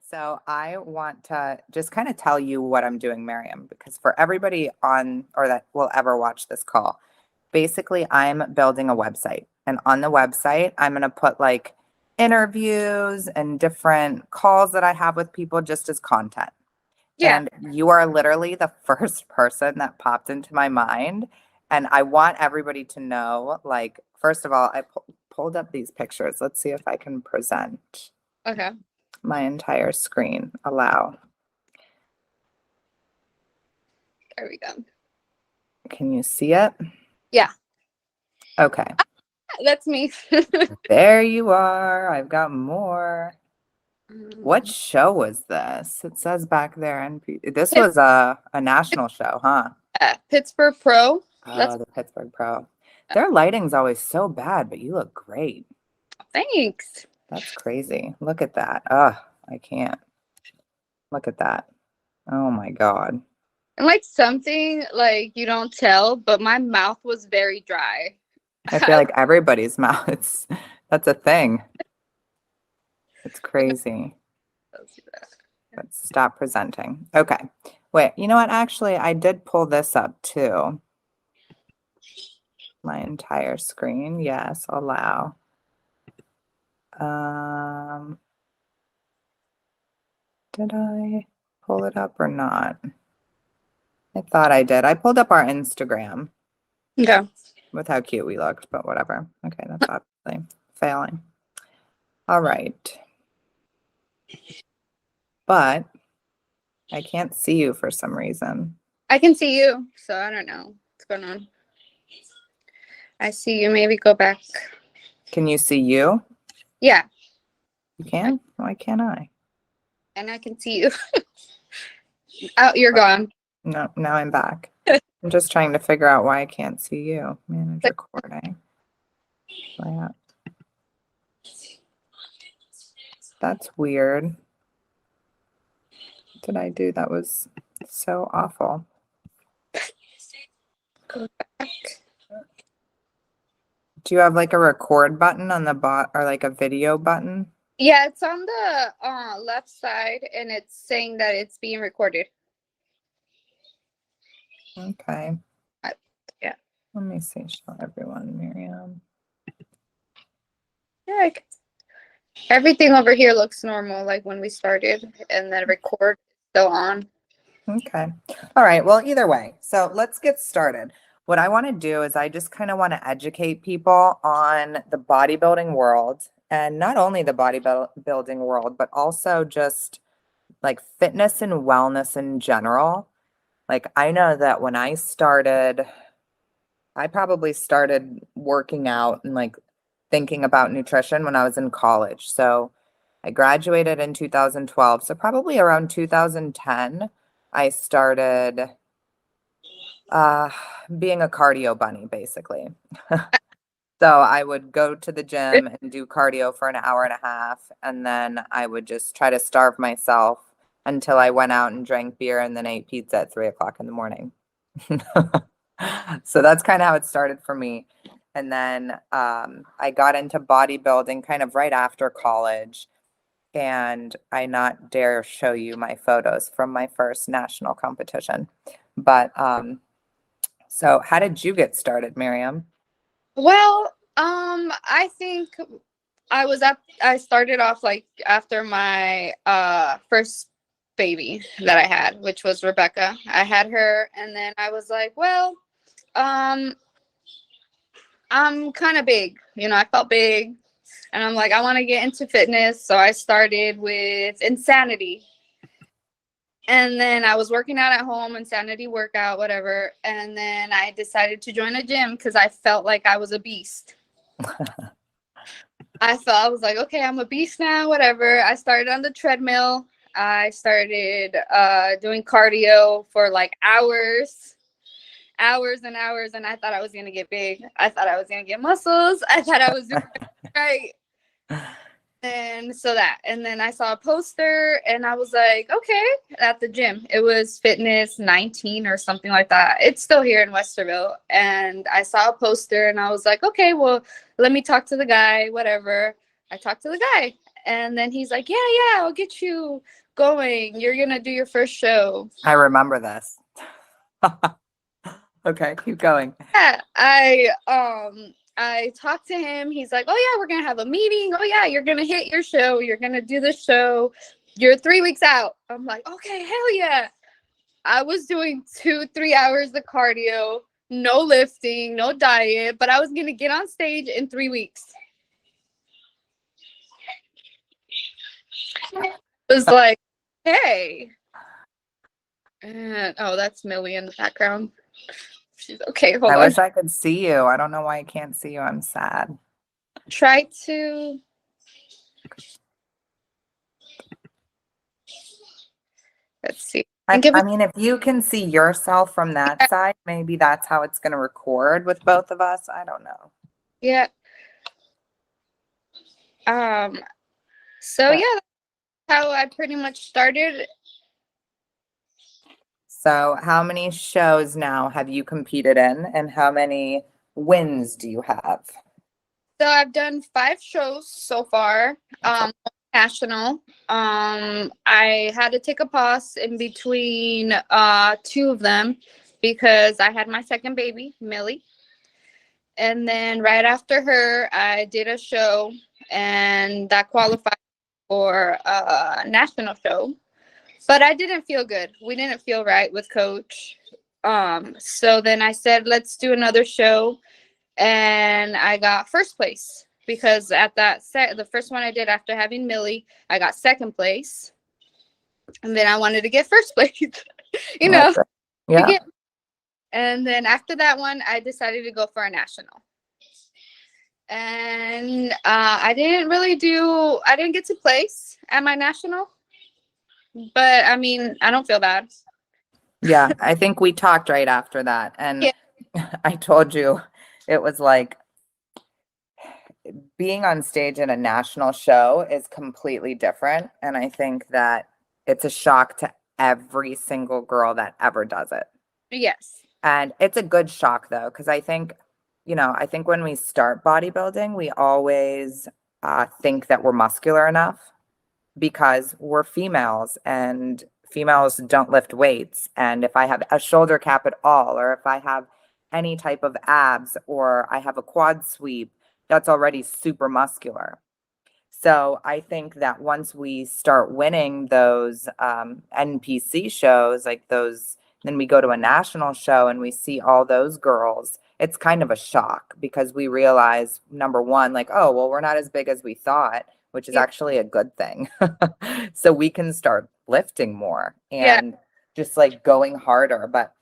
So I want to just kind of tell you what I'm doing, Miriam, because for everybody on or that will ever watch this call, basically I'm building a website. And on the website, I'm going to put like interviews and different calls that I have with people just as content. Yeah. And you are literally the first person that popped into my mind. And I want everybody to know, like, first of all, I pulled up these pictures. Let's see if I can present Okay. my entire screen. Allow. There we go. Can you see it? Yeah. Okay. That's me. There you are. I've got more. What show was this? It says back there. This was a national show, huh? Pittsburgh Pro. That's Oh, the Pittsburgh Pro. Their lighting's always so bad, but you look great. thanks. That's crazy. Look at that. Ugh, I can't. Look at that. Oh my God. And like something like you don't tell, but my mouth was very dry. I feel like everybody's mouth. That's a thing. It's crazy. Let's stop presenting. Okay. Wait, you know what? Actually, I did pull this up too. My entire screen. Yes, allow. Did I pull it up or not? I thought I did. I pulled up our Instagram Okay. with how cute we looked, but whatever. Okay, that's obviously failing. All right. But I can't see you for some reason. I can see you, so I don't know what's going on. I see you. Maybe go back. Can you see you? Yeah. You can? Why can't I? And I can see you. Oh, you're gone. No, now I'm back. I'm just trying to figure out why I can't see you. Manage recording. Layout. That's weird. What did I do? That was so awful. Go back. Do you have like a record button on the or like a video button? Yeah, it's on the left side, and it's saying that it's being recorded. Okay. Yeah. Let me see. Show everyone, Miriam. Yeah. Everything over here looks normal, like when we started, and then record is still on. Okay. All right. Well, either way. So let's get started. What I want to do is I just kind of want to educate people on the bodybuilding world, and not only the bodybuilding world, but also just like fitness and wellness in general. Like I know that when I started, I probably started working out and like thinking about nutrition when I was in college. So I graduated in 2012. So probably around 2010, I started being a cardio bunny, basically. So I would go to the gym and do cardio for an hour and a half, and then I would just try to starve myself until I went out and drank beer and then ate pizza at 3 o'clock in the morning. So that's kind of how it started for me. And then I got into bodybuilding kind of right after college. And I not dare show you my photos from my first national competition. But so how did you get started, Miriam? Well, I think I started off like after my first baby that I had, which was Rebecca. I had her, and then I was like, well, I'm kind of big, I felt big, and I'm like, I want to get into fitness, so I started with Insanity. And then I was working out at home, Insanity workout, whatever. And then I decided to join a gym because I felt like I was a beast. I was like, okay, I'm a beast now, whatever. I started on the treadmill. I started doing cardio for like hours and hours. And I thought I was going to get big. I thought I was going to get muscles. I thought I was doing right. And then I saw a poster and I was like, okay, at the gym. It was Fitness 19 or something like that. It's still here in Westerville. And I saw a poster and I was like, okay, well, let me talk to the guy, whatever. I talked to the guy And then he's like, yeah, I'll get you going. You're going to do your first show. I remember this. Okay, keep going. Yeah, I talked to him. He's like, oh yeah, we're gonna have a meeting. Oh yeah, you're gonna hit your show. You're gonna do the show. You're 3 weeks out. I'm like, okay, hell yeah. I was doing 2-3 hours of cardio, no lifting, no diet, but I was gonna get on stage in 3 weeks. It was like, hey. And oh, that's Millie in the background. She's okay. Hold I on. wish I could see you. I don't know why I can't see you. I'm sad. Try to. Let's see. I mean, if you can see yourself from that side, maybe that's how it's going to record with both of us. I don't know. Yeah. So yeah, that's how I pretty much started. So how many shows now have you competed in, and how many wins do you have? So I've done 5 shows so far. National. I had to take a pause in between 2 of them because I had my second baby, Millie. And then right after her, I did a show and that qualified for a national show. But I didn't feel good. We didn't feel right with coach. So then I said, let's do another show. And I got first place because at that the first one I did after having Millie, I got second place. And then I wanted to get first place, you know. Yeah. And then after that one, I decided to go for a national. And I didn't get to place at my national. But I mean, I don't feel bad. Yeah, I think we talked right after that. And yeah. I told you it was like being on stage in a national show is completely different. And I think that it's a shock to every single girl that ever does it. Yes. And it's a good shock though, because I think, I think when we start bodybuilding, we always think that we're muscular enough because we're females and females don't lift weights. And if I have a shoulder cap at all, or if I have any type of abs, or I have a quad sweep, that's already super muscular. So I think that once we start winning those NPC shows, like those, then we go to a national show and we see all those girls, it's kind of a shock because we realize, number one, like, oh, well, we're not as big as we thought, which is actually a good thing. So we can start lifting more and just like going harder. But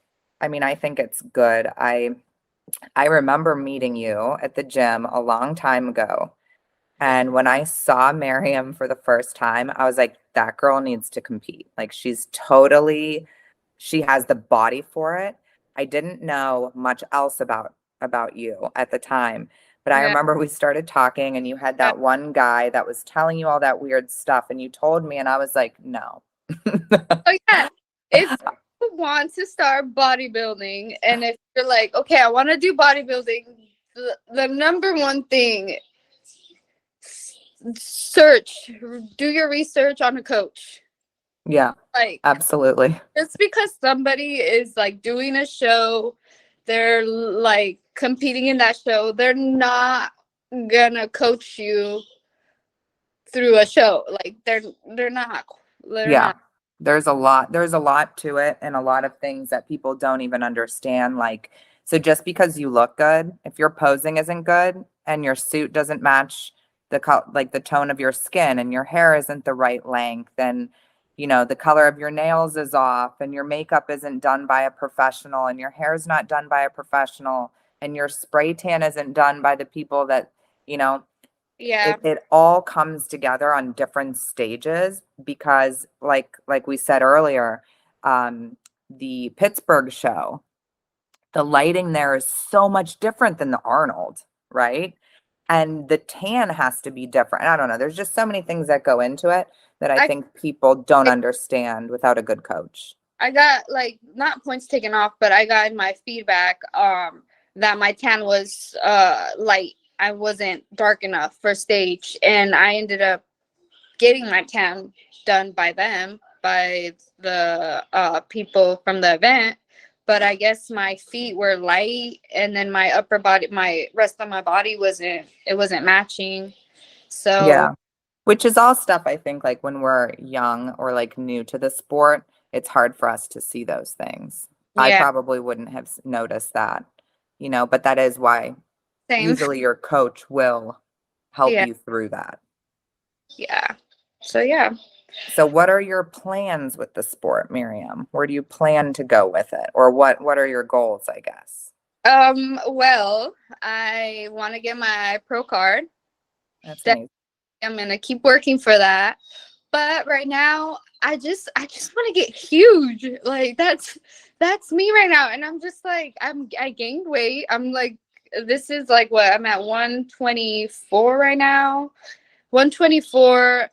I mean, I think it's good. I remember meeting you at the gym a long time ago. And when I saw Miriam for the first time, I was like, that girl needs to compete. Like she has the body for it. I didn't know much else about you at the time. But I remember we started talking and you had that one guy that was telling you all that weird stuff and you told me and I was like, no. Oh yeah. If you want to start bodybuilding and if you're like, okay, I want to do bodybuilding, the number one thing, do your research on a coach. Yeah, like absolutely. Just because somebody is like doing a show, they're like competing in that show, they're not gonna coach you through a show. Like they're not. Not. There's a lot to it and a lot of things that people don't even understand. Like, so just because you look good, if your posing isn't good and your suit doesn't match the tone of your skin and your hair isn't the right length and the color of your nails is off and your makeup isn't done by a professional and your hair is not done by a professional and your spray tan isn't done by the people that it all comes together on different stages because like we said earlier, the Pittsburgh show, the lighting there is so much different than the Arnold, right? And the tan has to be different. I don't know. There's just so many things that go into it that I think people don't understand without a good coach. I got not points taken off, but I got in my feedback that my tan was light. I wasn't dark enough for stage, and I ended up getting my tan done by them, by the people from the event. But I guess my feet were light, and then my upper body, my rest of my body wasn't matching. So Yeah. Which is all stuff I think like when we're young or like new to the sport, it's hard for us to see those things. I yeah, probably wouldn't have noticed that, but that is why same. usually your coach will help Yeah, you through that. yeah. So yeah. So what are your plans with the sport, Miriam? Where do you plan to go with it? Or what are your goals, I guess? Well, I want to get my pro card. That's Definitely, amazing. I'm gonna keep working for that. But right now, I just want to get huge. Like that's me right now, and I'm just like I gained weight. I'm like this is like what I'm at 124 right now. 124.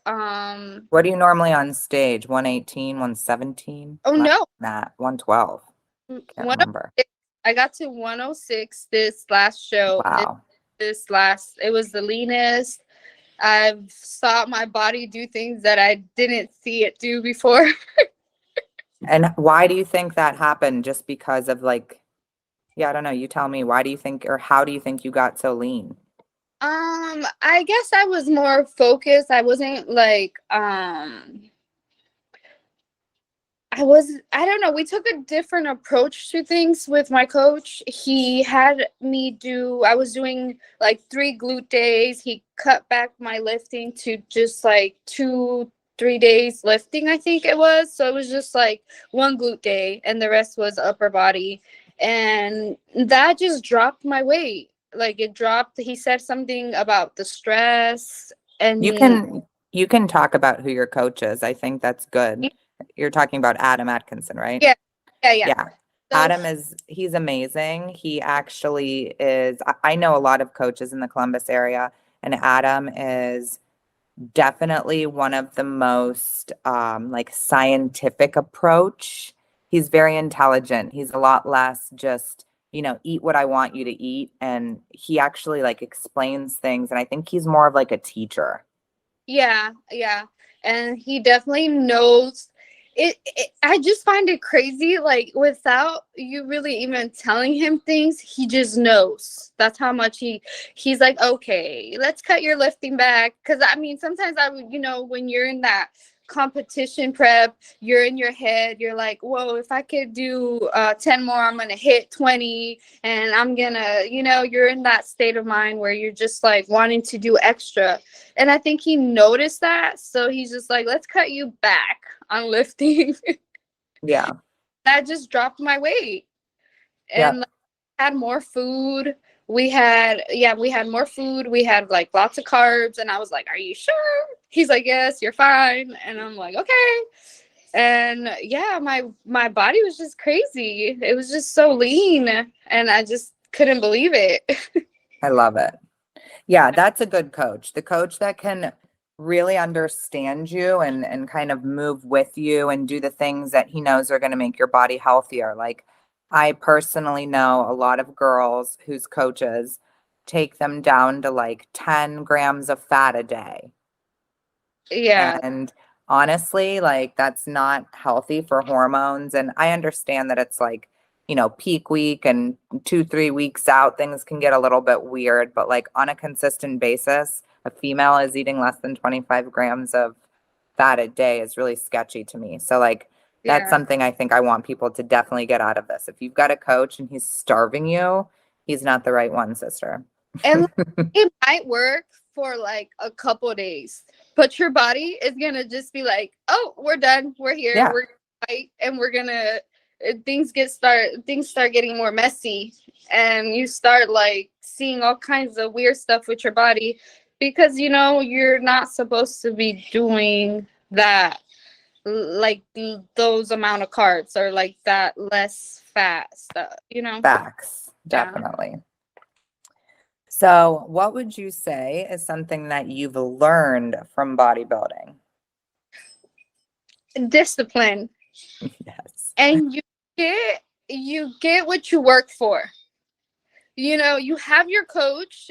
What are you normally on stage? 118, 117? Oh no, That 112. Can't remember. 106. I got to 106 this last show. Wow. It was the leanest. I've saw my body do things that I didn't see it do before. And why do you think that happened? Just because of like, yeah, I don't know. You tell me, why do you think, or how do you think you got so lean? I guess I was more focused. I wasn't like I don't know, we took a different approach to things with my coach. He had me do I was doing like 3 glute days. He cut back my lifting to just like 2-3 days lifting, I think it was. So it was just like 1 glute day and the rest was upper body. And that just dropped my weight. Like it dropped. He said something about the stress You and can you can talk about who your coach is. I think that's good. You're talking about Adam Atkinson, right? yeah, yeah. Yeah. So He's amazing. He actually is, I know a lot of coaches in the Columbus area, and Adam is definitely one of the most like scientific approach. He's very intelligent. He's a lot less just, eat what I want you to eat. And he actually like explains things. And I think he's more of like a teacher. yeah. And he definitely knows I just find it crazy, like without you really even telling him things, he just knows. That's how much he's like, okay, let's cut your lifting back. Cause I mean, sometimes I would, when you're in that competition prep, you're in your head, you're like, whoa, if I could do 10 more, I'm gonna hit 20, and I'm gonna, you're in that state of mind where you're just like wanting to do extra. And I think he noticed that, so he's just like, let's cut you back on lifting. Yeah. That just dropped my weight. Yeah. And like, had more food. We had more food. We had like lots of carbs, and I was like, are you sure? He's like, yes, you're fine. And I'm like, okay. And yeah, my body was just crazy. It was just so lean, and I just couldn't believe it. I love it. Yeah, that's a good coach. The coach that can really understand you and kind of move with you and do the things that he knows are going to make your body healthier. Like I personally know a lot of girls whose coaches take them down to like 10 grams of fat a day. Yeah, And honestly, like that's not healthy for hormones. And I understand that it's like, peak week and 2, 3 weeks out, things can get a little bit weird. But like on a consistent basis, a female is eating less than 25 grams of fat a day is really sketchy to me. So like that's yeah. something I think I want people to definitely get out of this. If you've got a coach and he's starving you, he's not the right one, sister. And it might work for like a couple days, but your body is gonna just be like, "Oh, we're done. We're here. Yeah. We're gonna fight, and we're gonna." Things start getting more messy, and you start like seeing all kinds of weird stuff with your body because you're not supposed to be doing that, like those amount of carbs or like that less fat stuff. Facts, Yeah. definitely. So, what would you say is something that you've learned from bodybuilding? Discipline. Yes. And you get what you work for. You have your coach,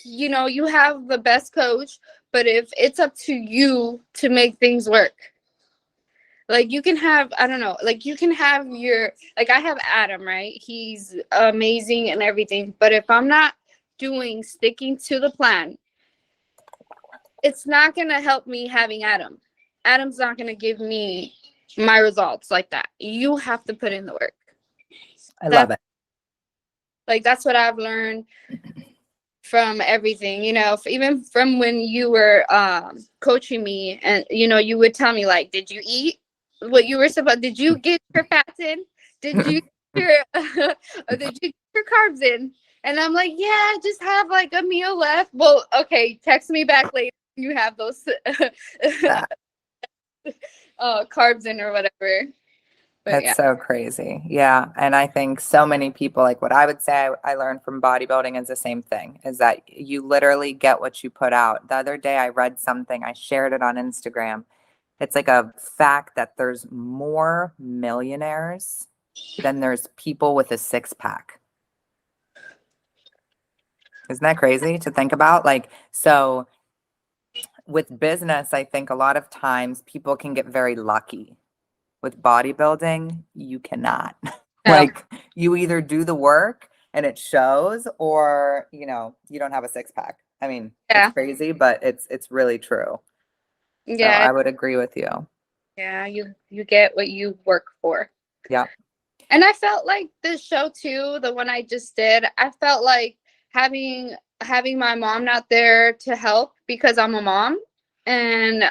you have the best coach, but if it's up to you to make things work, like you can have, I don't know, like you can have your, like I have Adam, right? He's amazing and everything, but if I'm not sticking to the plan, it's not going to help me having Adam. Adam's not going to give me my results like that. You have to put in the work. I love it. Like, that's what I've learned from everything, you know, even from when you were coaching me, and, you know, you would tell me, like, did you eat what you were supposed, did you get your fats in? Did you get your, did you get your carbs in? And I'm like, yeah, just have like a meal left. Well, okay, text me back later. You have those carbs in or whatever. But It's so crazy. Yeah. And I think so many people, like what I would say I learned from bodybuilding is the same thing, is that you literally get what you put out. The other day I read something, I shared it on Instagram. It's like a fact that there's more millionaires than there's people with a six pack. Isn't that crazy to think about? Like, so with business, I think a lot of times people can get very lucky. With bodybuilding, you cannot. Like, you either do the work and it shows, or, you know, you don't have a six pack. I mean, it's crazy, but it's really true. So I would agree with you. Yeah, you get what you work for. Yeah. And I felt like this show too, the one I just did, I felt like having my mom not there to help, because I'm a mom, and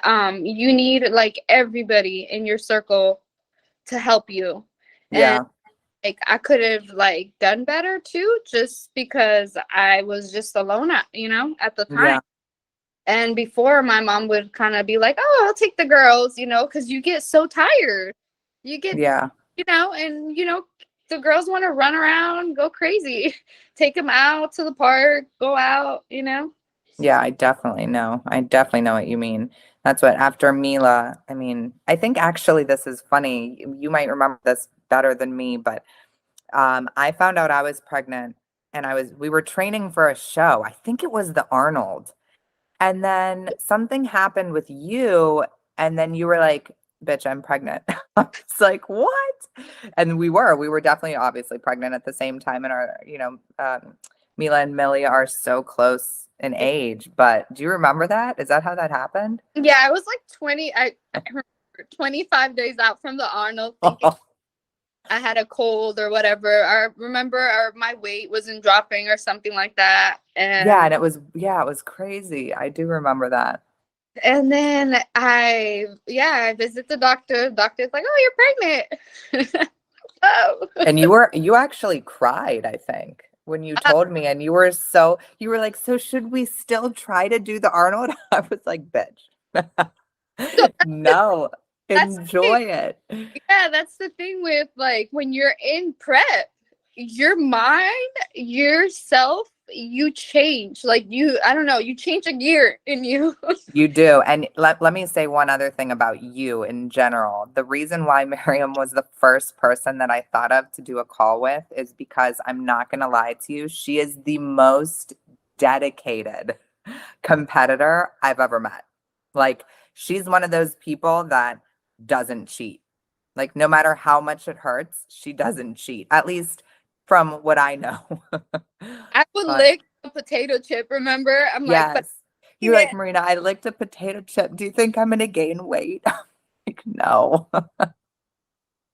you need like everybody in your circle to help you. Yeah. And like I could have like done better too, just because I was just alone at the time. Yeah. And before, my mom would kind of be like, oh, I'll take the girls, because you get so tired. You get, and the girls want to run around, go crazy. Take them out to the park, go out. Yeah, I definitely know. I definitely know what you mean. That's what, after Mila, I mean, I think actually this is funny. You might remember this better than me, but I found out I was pregnant, and we were training for a show. I think it was the Arnold. And then something happened with you, and then you were like, bitch, I'm pregnant. It's like, what? And we were definitely obviously pregnant at the same time. And Mila and Millie are so close in age, but do you remember that? Is that how that happened? Yeah, I was like I remember 25 days out from the Arnold, thinking I had a cold or whatever. I remember my weight wasn't dropping or something like that. And and it was crazy. I do remember that. And then I visit the doctor. The doctor's like, oh, you're pregnant. Oh. And you actually cried, I think, when you told me, and you were like, so should we still try to do the Arnold? I was like, bitch, no, enjoy it. Yeah, that's the thing with, like, when you're in prep, your mind, yourself, you change. Like, I don't know, you change a gear in you. You do. And let me say one other thing about you in general. The reason why Miriam was the first person that I thought of to do a call with is because, I'm not going to lie to you, she is the most dedicated competitor I've ever met. Like, she's one of those people that doesn't cheat. Like, no matter how much it hurts, she doesn't cheat, at least from what I know. I would lick a potato chip, remember? I'm like, but you're like, Marina, I licked a potato chip. Do you think I'm going to gain weight? I'm like, no.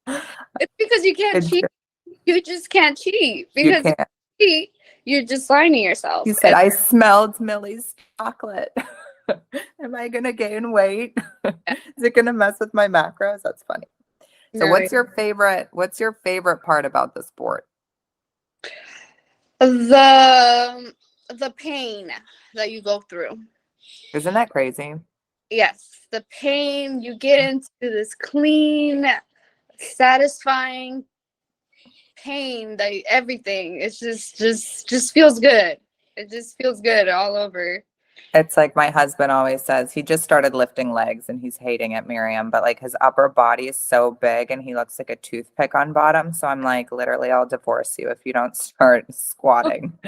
It's because you can't cheat. You just can't cheat. Because if you cheat, you're just lying to yourself. You said, I smelled Millie's chocolate. Am I going to gain weight? Is it going to mess with my macros? That's funny. So what's your favorite part about the sport? The pain that you go through. Isn't that crazy? Yes, the pain, you get into this clean, satisfying pain, that everything, it's just feels good. It just feels good all over. It's like my husband always says, he just started lifting legs and he's hating it, Miriam, but like his upper body is so big and he looks like a toothpick on bottom. So I'm like, literally, I'll divorce you if you don't start squatting.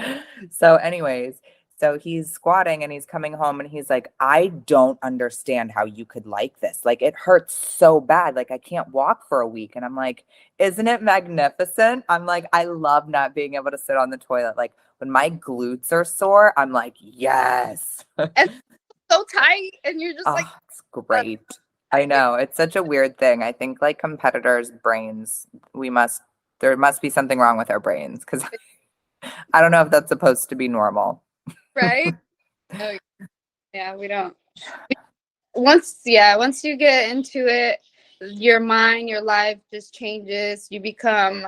So anyways, So he's squatting and he's coming home and he's like, I don't understand how you could like this. Like, it hurts so bad. Like, I can't walk for a week. And I'm like, isn't it magnificent? I'm like, I love not being able to sit on the toilet. Like, when my glutes are sore, I'm like, yes. And so tight, and you're just like, Oh, it's great. I know. It's such a weird thing. I think like competitors' brains, there must be something wrong with our brains because I don't know if that's supposed to be normal. right? Oh, yeah, we don't. Once you get into it, your mind, your life just changes. You become,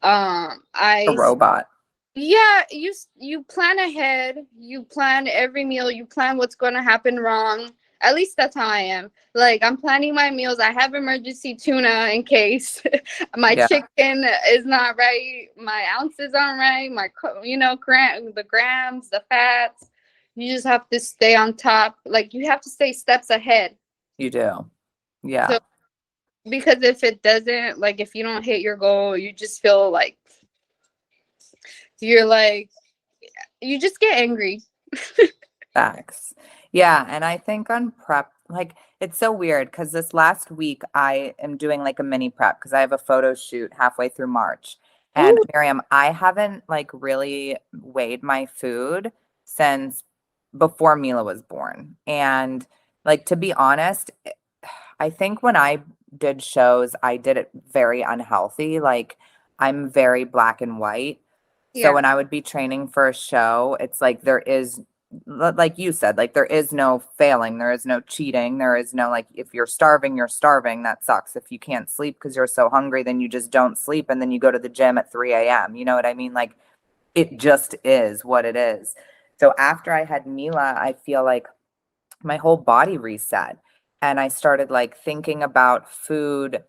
A robot. yeah, you plan ahead. You plan every meal. You plan what's going to happen wrong. At least that's how I am. Like, I'm planning my meals. I have emergency tuna in case my Yeah, chicken is not right, my ounces aren't right, the grams, the fats. You just have to stay on top. Like, you have to stay steps ahead. you do. Yeah. So, because if it doesn't, like, if you don't hit your goal, you just feel like you're like, you just get angry. Facts. Yeah, and I think on prep, like it's so weird because this last week I am doing like a mini prep because I have a photo shoot halfway through March. And Ooh, Miriam, I haven't like really weighed my food since before Mila was born. And like to be honest, I think when I did shows, I did it very unhealthy. Like I'm very black and white. So yeah, when I would be training for a show, it's like like you said, like there is no failing, there is no cheating, there is no like if you're starving, you're starving. That sucks. If you can't sleep because you're so hungry, then you just don't sleep and then you go to the gym at 3 a.m. You know what I mean? Like it just is what it is. So after I had Mila, I feel like my whole body reset and I started like thinking about food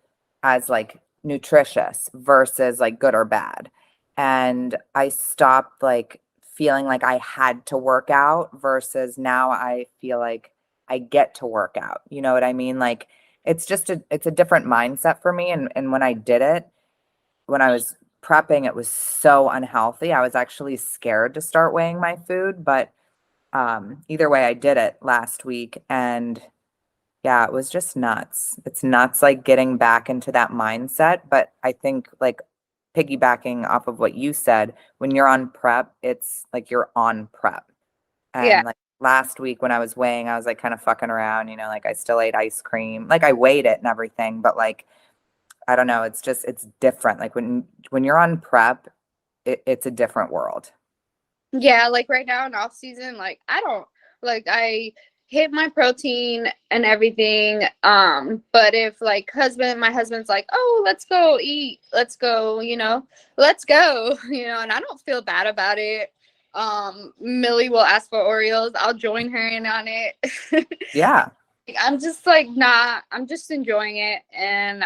as like nutritious versus like good or bad. And I stopped like feeling like I had to work out versus now I feel like I get to work out. You know what I mean? Like it's a different mindset for me and when I did it, when I was prepping, it was so unhealthy. I was actually scared to start weighing my food, but either way, I did it last week and yeah, it was just nuts. It's nuts like getting back into that mindset. But I think like piggybacking off of what you said, when you're on prep, it's like you're on prep. yeah, And like last week when I was weighing, I was like kind of fucking around, like I still ate ice cream. Like I weighed it and everything, but like I don't know, it's different. Like when you're on prep, it's a different world. yeah. Like right now in off season, like I don't like I hit my protein and everything. But if like my husband's like, oh, let's go eat, let's go, let's go, and I don't feel bad about it. Millie will ask for Oreos. I'll join her in on it. Yeah. I'm just like not, I'm just enjoying it. And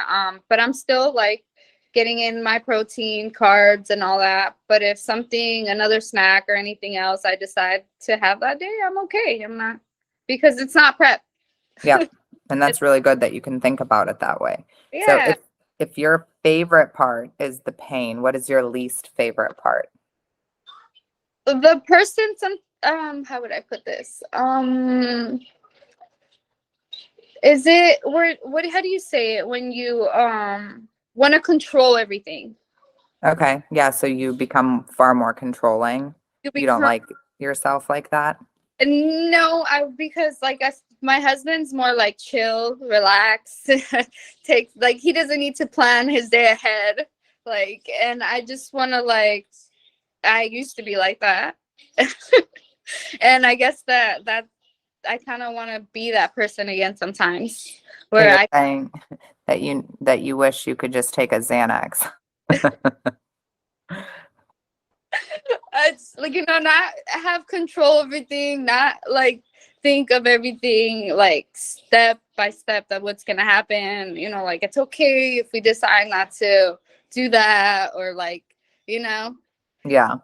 but I'm still like getting in my protein, carbs and all that. But if another snack or anything else I decide to have that day, I'm okay. I'm not, because it's not prep. Yeah. And It's, that's really good that you can think about it that way. So yeah. if your favorite part is the pain, what is your least favorite part? The person, how would I put this? Is it where, how do you say it when you want to control everything? Okay. Yeah, so you become far more controlling. You You don't become, like yourself like that? no, because like my husband's more like chill, relax, take like he doesn't need to plan his day ahead. Like, and I just want to like, I used to be like that. And I guess that I kind of want to be that person again sometimes So where you're I saying that you wish you could just take a Xanax. it's like, not have control of everything, not like think of everything like step by step that what's gonna happen, like it's okay if we decide not to do that, or like, you know Yeah,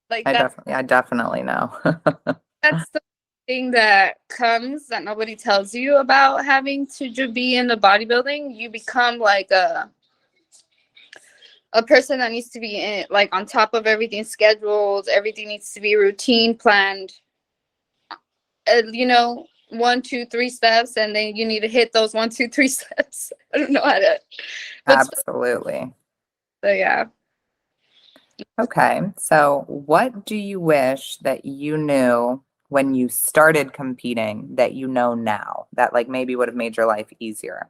like I definitely know. that's the thing that comes that nobody tells you about having to be in the bodybuilding. You become like a person that needs to be in like on top of everything, scheduled, everything needs to be routine planned. you know, 1, 2, 3 steps, and then you need to hit those 1, 2, 3 steps. I don't know how to, but Absolutely. so yeah. Okay. So, what do you wish that you knew when you started competing that you know now that like maybe would have made your life easier?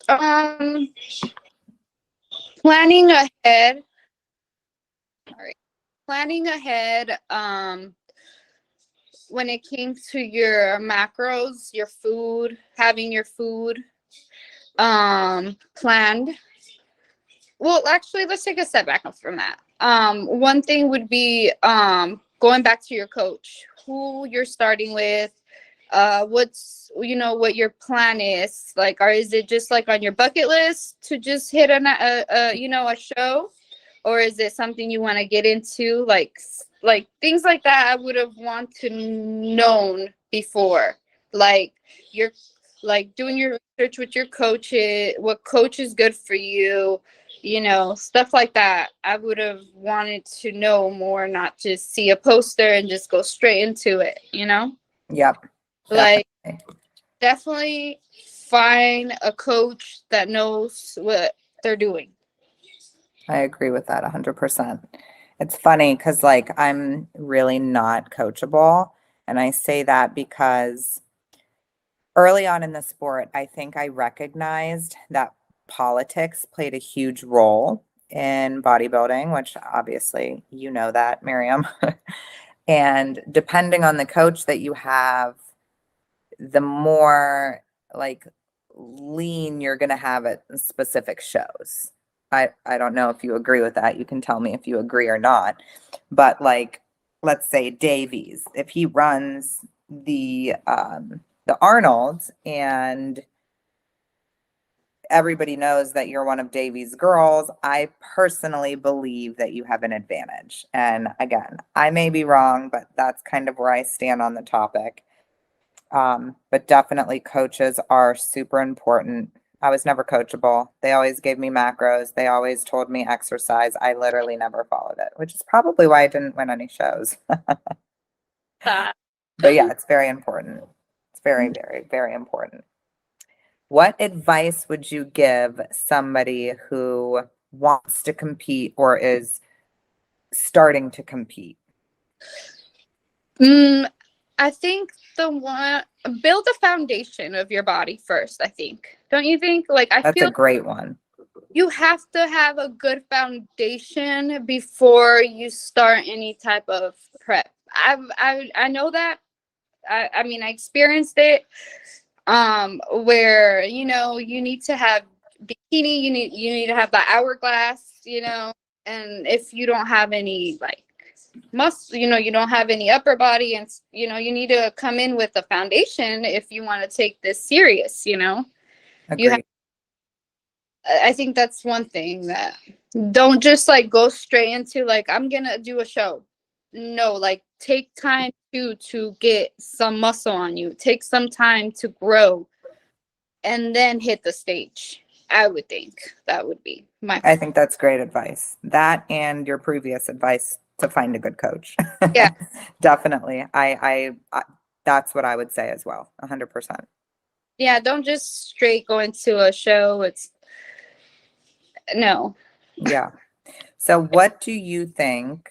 Um, planning ahead. All right. Planning ahead. When it came to your macros, your food, having your food planned. Well, actually, let's take a step back from that. One thing would be going back to your coach, who you're starting with, what's, you know, what your plan is like, or is it just like on your bucket list to just hit you know, a show, or is it something you want to get into, like things like that. I would have want to known before, like you're like doing your research with your coaches, what coach is good for you, you know, stuff like that. I would have wanted to know more, not just see a poster and just go straight into it, you know. Yep. Like Definitely. definitely find a coach that knows what they're doing. I agree with that 100%. It's funny because, like, I'm really not coachable. And I say that because early on in the sport, I think I recognized that politics played a huge role in bodybuilding, which obviously you know that, Miriam. And depending on the coach that you have, the more like lean you're going to have at specific shows. I don't know if you agree with that. You can tell me if you agree or not. But like, let's say Davies, if he runs the Arnold's and everybody knows that you're one of Davies' girls, I personally believe that you have an advantage. And again, I may be wrong, but that's kind of where I stand on the topic. But definitely coaches are super important. I was never coachable. They always gave me macros. They always told me exercise. I literally never followed it, which is probably why I didn't win any shows. Uh, But yeah, it's very important. It's very, very, very important. What advice would you give somebody who wants to compete or is starting to compete? I think the one, build a foundation of your body first, I think. Don't you think? Like I That's a feel great one. you have to have a good foundation before you start any type of prep. I know that. I mean I experienced it. Where, you know, you need to have bikini, you need to have the hourglass, you know, and if you don't have any like muscle, you know, you don't have any upper body, and you know, you need to come in with a foundation if you want to take this serious, you know. You have, Agreed. I think that's one thing, that don't just like go straight into like I'm gonna do a show. No, like take time to get some muscle on you, take some time to grow, and then hit the stage. I would think that would be my, I think that's great advice. That and your previous advice to find a good coach. yeah. Definitely. I that's what I would say as well. 100%. Yeah, don't just straight go into a show. It's no. Yeah. So what do you think,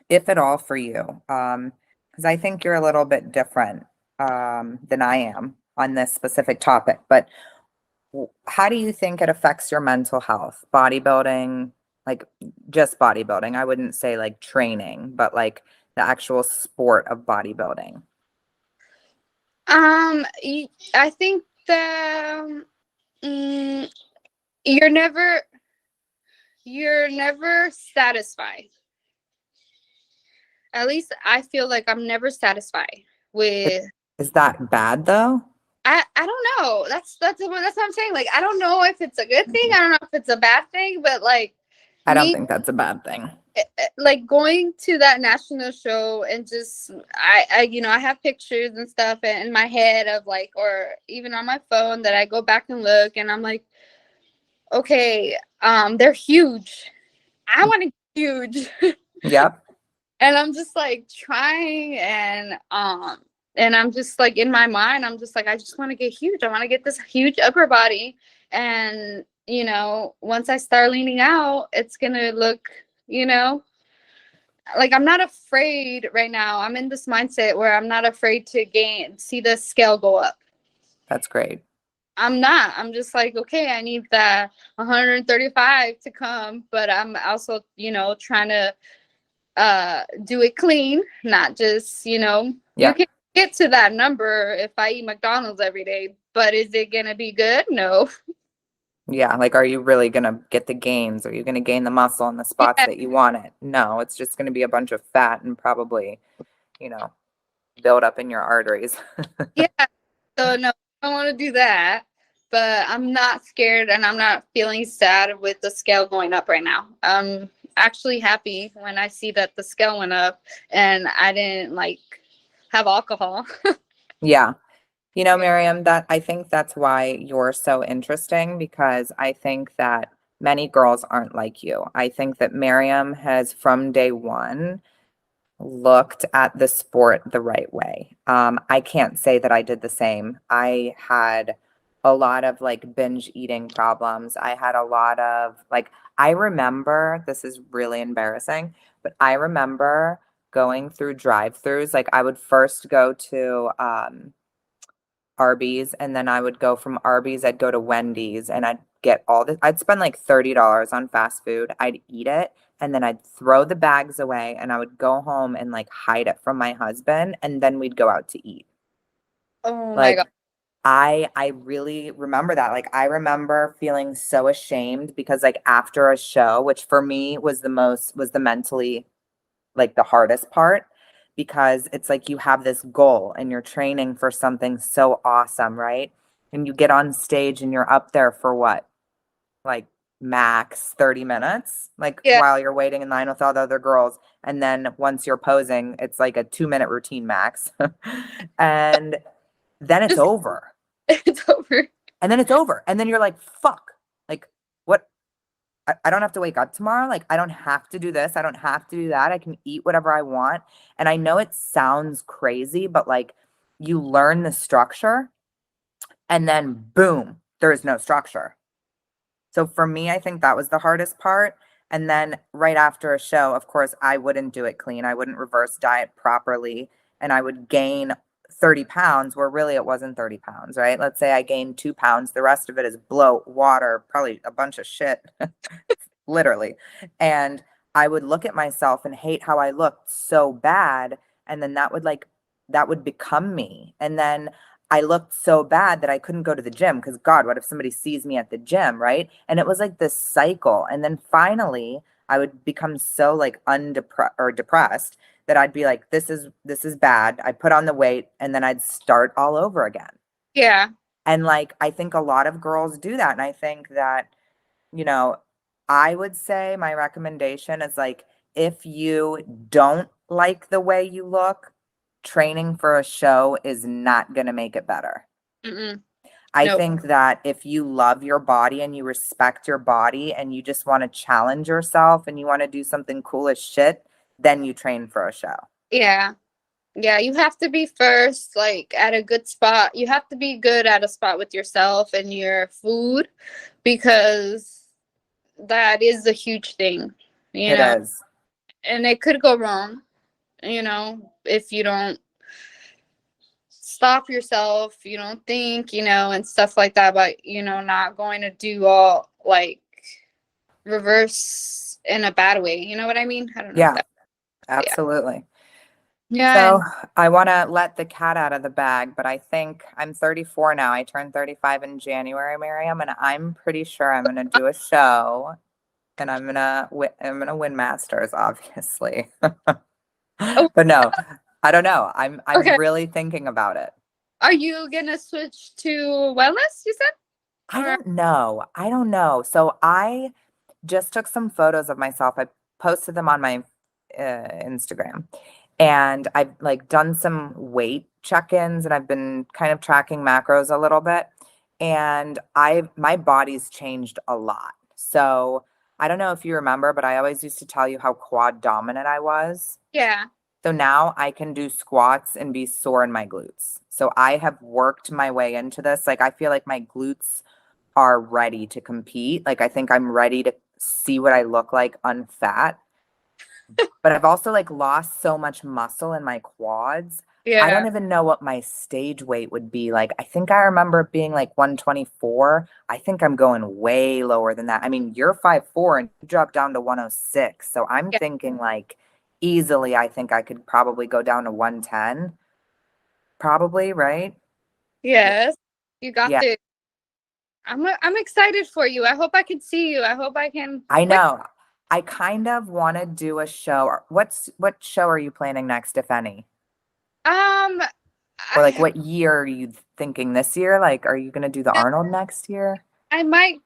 if at all for you? Because I think you're a little bit different than I am on this specific topic, but how do you think it affects your mental health? Bodybuilding, like just bodybuilding. I wouldn't say like training, but like the actual sport of bodybuilding. I think that mm, you're never you're never satisfied. At least I feel like I'm never satisfied Is, with. is that bad though? I don't know. That's what I'm saying. Like I don't know if it's a good thing. I don't know if it's a bad thing, but like I don't me, think that's a bad thing. like going to that national show and just I you know, I have pictures and stuff in my head of like, or even on my phone, that I go back and look and I'm like, okay, they're huge. I want to get huge. Yep. And I'm just like trying and I'm just like in my mind, I'm just like, I just want to get huge. I want to get this huge upper body. And, once I start leaning out, it's gonna look, like I'm not afraid right now. I'm in this mindset where I'm not afraid to see the scale go up. That's great. I'm not. I'm just like, okay, I need that 135 to come, but I'm also, trying to do it clean, not just, you Yeah. can get to that number if I eat McDonald's every day, but is it gonna be good? No. Yeah. Like, are you really going to get the gains? Are you going to gain the muscle in the spots Yeah, that you want it? No, it's just going to be a bunch of fat and probably, you know, build up in your arteries. yeah. So no, I don't want to do that. But I'm not scared and I'm not feeling sad with the scale going up right now. I'm actually happy when I see that the scale went up and I didn't like have alcohol. Yeah. Yeah. Miriam, that I think that's why you're so interesting because I think that many girls aren't like you. I think that Miriam has from day one looked at the sport the right way. I can't say that I did the same. I had a lot of like binge eating problems. I had a lot of like, I remember this is really embarrassing, but I remember going through drive-throughs. Like, I would first go to Arby's, and then I would go from Arby's, I'd go to Wendy's, and I'd get all this. I'd spend like $30 on fast food. I'd eat it, and then I'd throw the bags away, and I would go home and like hide it from my husband, and then we'd go out to eat. Oh my God. Like, I really remember that. Like, I remember feeling so ashamed because like after a show, which for me was the mentally like the hardest part, because it's like you have this goal and you're training for something so awesome, right? And you get on stage and you're up there for what? Like max 30 minutes, like Yeah. while you're waiting in line with all the other girls. And then once you're posing, it's like a 2-minute routine max. And then it's Just over. it's over. And then it's over. And then you're like, fuck. Like, what? I don't have to wake up tomorrow. Like, I don't have to do this. I don't have to do that. I can eat whatever I want. And I know it sounds crazy, but like you learn the structure and then boom, there is no structure. So for me, I think that was the hardest part. And then right after a show, of course, I wouldn't do it clean. I wouldn't reverse diet properly. And I would gain 30 pounds where really it wasn't 30 pounds, right? Let's say I gained 2 pounds. The rest of it is bloat, water, probably a bunch of shit. Literally. And I would look at myself and hate how I looked so bad. And then that would become me. And then I looked so bad that I couldn't go to the gym because God, what if somebody sees me at the gym, right? And it was like this cycle. And then finally I would become so like depressed that I'd be like, this is bad. I put on the weight and then I'd start all over again. Yeah. And like I think a lot of girls do that. And I think that you know, I would say my recommendation is like if you don't like the way you look, training for a show is not going to make it better. Mm-mm. I Nope. think that if you love your body and you respect your body and you just want to challenge yourself and you want to do something cool as shit, then you train for a show. Yeah. Yeah, you have to be first, like at a good spot. You have to be good at a spot with yourself and your food because that is a huge thing, you It know, is. and it could go wrong, if you don't stop yourself, you don't think, and stuff like that, but, not going to do all like reverse in a bad way. You know what I mean? I don't know if Yeah, that, yeah. absolutely. Yeah. So And I want to let the cat out of the bag, but I think I'm 34 now. I turned 35 in January, Miriam, and I'm pretty sure I'm going to do a show and I'm going to win Masters, obviously. oh, But no, I don't know. I'm okay. really thinking about it. Are you gonna switch to wellness, you said? I Or don't know. I don't know. So I just took some photos of myself. I posted them on my Instagram, and I've like done some weight check-ins, and I've been kind of tracking macros a little bit. And my body's changed a lot. So I don't know if you remember, but I always used to tell you how quad dominant I was. Yeah. So now I can do squats and be sore in my glutes. So I have worked my way into this. Like I feel like my glutes are ready to compete. Like I think I'm ready to see what I look like unfat. But I've also like lost so much muscle in my quads. I Yeah. don't even know what my stage weight would be. Like I think I remember it being like 124. I think I'm going way lower than that. I mean, you're 5'4" and you dropped down to 106. So I'm Yeah. thinking like easily I think I could probably go down to 110. Probably, right? Yeah. Yes. You got Yeah, this. I'm excited for you. I hope I can see you. I hope I can. I Wait. know. I kind of want to do a show. What show are you planning next, if any? Um, Or like I what year are you thinking this year? Like, are you gonna do the Arnold next year? I might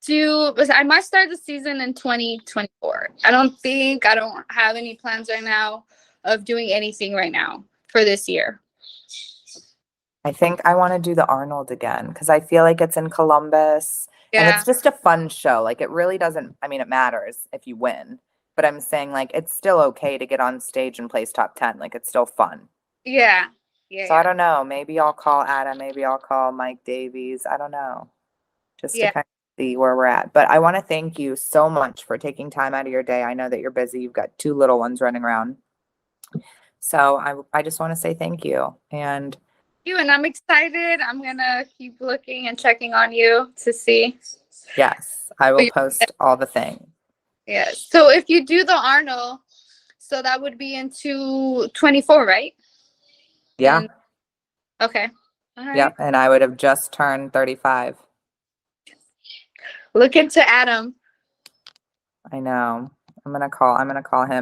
I might start the season in 2024. I don't have any plans right now of doing anything right now for this year. I think I want to do the Arnold again because I feel like it's in Columbus and Yeah. it's just a fun show. Like it really doesn't, I mean, it matters if you win, but I'm saying like it's still okay to get on stage and place top 10. Like it's still fun. Yeah. Yeah. So I Yeah. don't know. Maybe I'll call Adam. Maybe I'll call Mike Davies. I don't know. Just to Yeah. kind of see where we're at. But I want to thank you so much for taking time out of your day. I know that you're busy. You've got two little ones running around. So I just want to say thank you. And You and I'm excited. I'm gonna keep looking and checking on you to see. yes, I will post all the things. Yeah. So if you do the Arnold, so that would be into 24, right? Yeah. In Okay. All right. Yep. And I would have just turned 35. Look into Adam. I know. I'm gonna call him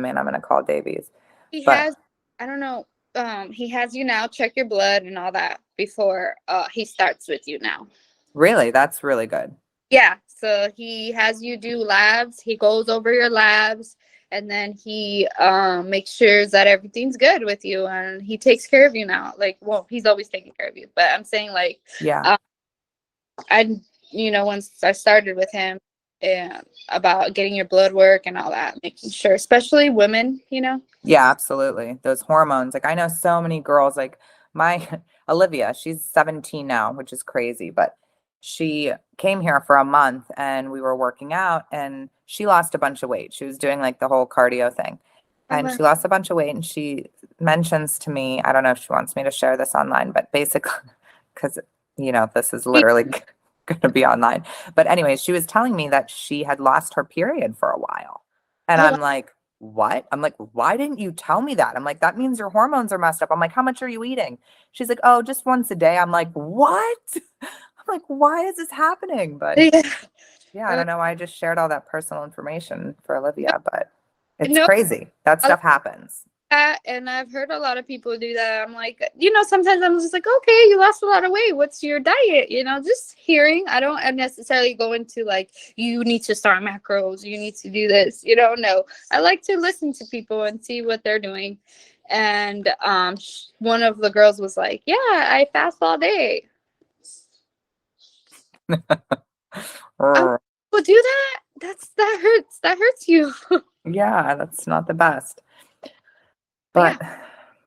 and I'm gonna call Davies. He But has, I don't know, he has you now check your blood and all that before he starts with you now. really, that's really good. Yeah, so he has you do labs. He goes over your labs and then he makes sure that everything's good with you and he takes care of you now. Like, well, he's always taking care of you, but I'm saying like Yeah. um, I once I started with him and about getting your blood work and all that, making sure, especially women, Yeah, absolutely. Those hormones. Like I know so many girls like my Olivia, she's 17 now, which is crazy, but she came here for a month and we were working out and she lost a bunch of weight. She was doing like the whole cardio thing. And Okay. she lost a bunch of weight and she mentions to me, I don't know if she wants me to share this online, but basically cuz this is literally going to be online. But anyway, she was telling me that she had lost her period for a while. And Oh, I'm like, what? I'm like, why didn't you tell me that? I'm like, that means your hormones are messed up. I'm like, how much are you eating? She's like, oh, just once a day. I'm like, what? I'm like, why is this happening? But yeah. yeah, I don't know. I just shared all that personal information for Olivia, but it's No, crazy. That I like stuff happens. that, and I've heard a lot of people do that. I'm like, sometimes I'm just like, okay, you lost a lot of weight. What's your diet? Just hearing. I don't necessarily go into like, you need to start macros. You need to do this. No. I like to listen to people and see what they're doing. And one of the girls was like, yeah, I fast all day. I'm Urgh. Well, do that. That hurts. That hurts you. Yeah, that's not the best. But yeah,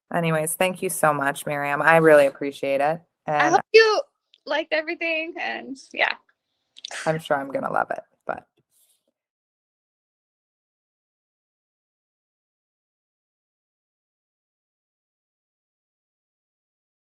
But anyways, thank you so much, Miriam. I really appreciate it. I And hope you liked everything. And yeah. I'm sure I'm going to love it.